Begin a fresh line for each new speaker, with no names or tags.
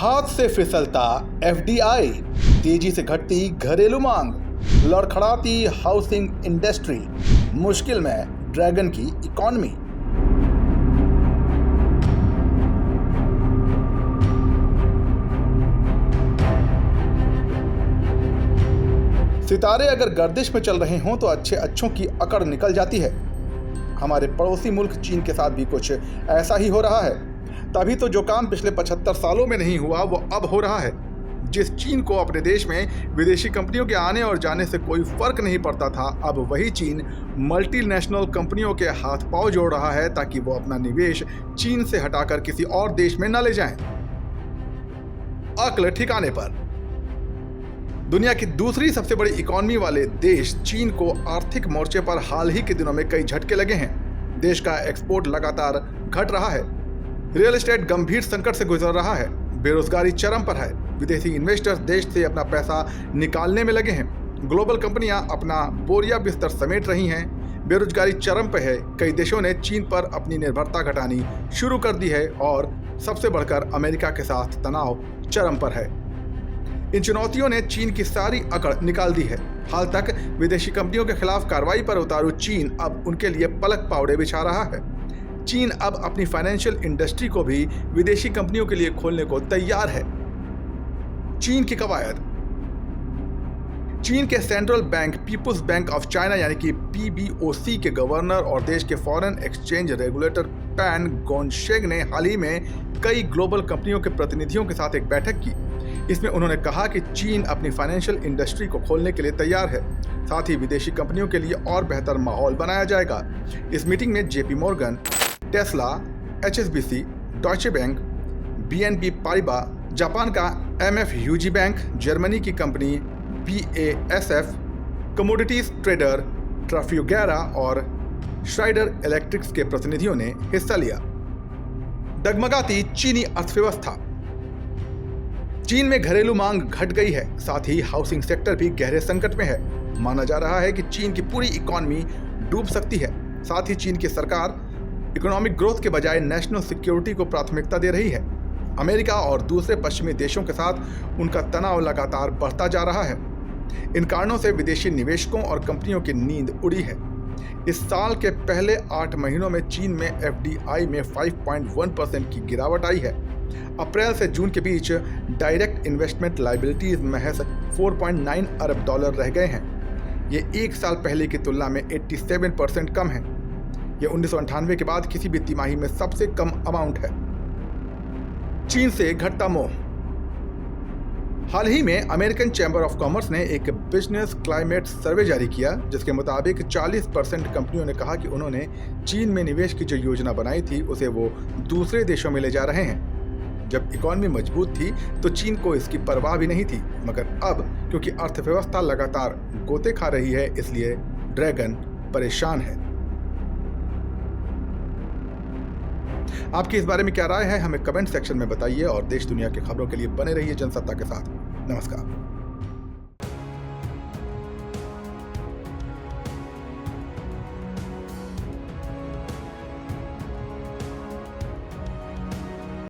हाथ से फिसलता एफडीआई, तेजी से घटती घरेलू मांग, लड़खड़ाती हाउसिंग इंडस्ट्री, मुश्किल में ड्रैगन की इकॉनमी। सितारे अगर गर्दिश में चल रहे हों तो अच्छों की अकड़ निकल जाती है। हमारे पड़ोसी मुल्क चीन के साथ भी कुछ ऐसा ही हो रहा है। तभी तो जो काम पिछले 75 सालों में नहीं हुआ वो अब हो रहा है। जिस चीन को अपने देश में विदेशी कंपनियों के आने और जाने से कोई फर्क नहीं पड़ता था, अब वही चीन मल्टीनेशनल कंपनियों के हाथ पांव जोड़ रहा है ताकि वो अपना निवेश चीन से हटाकर किसी और देश में न ले जाएं। अक्ल ठिकाने पर। दुनिया की दूसरी सबसे बड़ी इकॉनमी वाले देश चीन को आर्थिक मोर्चे पर हाल ही के दिनों में कई झटके लगे हैं। देश का एक्सपोर्ट लगातार घट रहा है, रियल एस्टेट गंभीर संकट से गुजर रहा है, बेरोजगारी चरम पर है, विदेशी इन्वेस्टर्स देश से अपना पैसा निकालने में लगे हैं, ग्लोबल कंपनियां अपना बोरिया बिस्तर समेट रही हैं, बेरोजगारी चरम पर है, कई देशों ने चीन पर अपनी निर्भरता घटानी शुरू कर दी है और सबसे बढ़कर अमेरिका के साथ तनाव चरम पर है। इन चुनौतियों ने चीन की सारी अकड़ निकाल दी है। हाल तक विदेशी कंपनियों के खिलाफ कार्रवाई पर उतारू चीन अब उनके लिए पलक पावड़े बिछा रहा है। चीन अब अपनी फाइनेंशियल इंडस्ट्री को भी विदेशी कंपनियों के लिए खोलने को तैयार है। चीन की कवायद। चीन के central bank People's bank of China यानी कि पीबीओसी के गवर्नर और देश के foreign exchange regulator Pan Gongsheng ने हाल ही में कई ग्लोबल कंपनियों के प्रतिनिधियों के साथ एक बैठक की। इसमें उन्होंने कहा कि चीन अपनी फाइनेंशियल इंडस्ट्री को खोलने के लिए तैयार है, साथ ही विदेशी कंपनियों के लिए और बेहतर माहौल बनाया जाएगा। इस मीटिंग में JP Morgan, Tesla, HSBC, Deutsche bank, BNP Paribas, Japan का एमएफयूजी बैंक, जर्मनी की कंपनी बीएएसएफ, कमोडिटीज ट्रेडर ट्राफियोगेरा और श्राइडर इलेक्ट्रिक्स के प्रतिनिधियों ने हिस्सा लिया। डगमगाती चीनी अर्थव्यवस्था। चीन में घरेलू मांग घट गई है, साथ ही हाउसिंग सेक्टर भी गहरे संकट में है। माना जा रहा है कि चीन की पूरी इकॉनमी डूब सकती है। साथ ही चीन की सरकार इकोनॉमिक ग्रोथ के बजाय नेशनल सिक्योरिटी को प्राथमिकता दे रही है। अमेरिका और दूसरे पश्चिमी देशों के साथ उनका तनाव लगातार बढ़ता जा रहा है। इन कारणों से विदेशी निवेशकों और कंपनियों की नींद उड़ी है। इस साल के पहले 8 महीनों में चीन में एफडीआई में 5.1% की गिरावट आई है। अप्रैल से जून के बीच डायरेक्ट इन्वेस्टमेंट लायबिलिटीज महज 4.9 अरब डॉलर रह गए हैं। ये एक साल पहले की तुलना में 87% कम है। ये 1998 के बाद किसी भी तिमाही में सबसे कम अमाउंट है। चीन से घटता मोह। हाल ही में अमेरिकन चैम्बर ऑफ कॉमर्स ने एक बिजनेस क्लाइमेट सर्वे जारी किया, जिसके मुताबिक 40% कंपनियों ने कहा कि उन्होंने चीन में निवेश की जो योजना बनाई थी उसे वो दूसरे देशों में ले जा रहे हैं। जब इकॉनमी मजबूत थी तो चीन को इसकी परवाह भी नहीं थी, मगर अब क्योंकि अर्थव्यवस्था लगातार गोते खा रही है, इसलिए ड्रैगन परेशान है। आपकी इस बारे में क्या राय है, हमें कमेंट सेक्शन में बताइए और देश दुनिया की खबरों के लिए बने रहिए जनसत्ता के साथ। नमस्कार।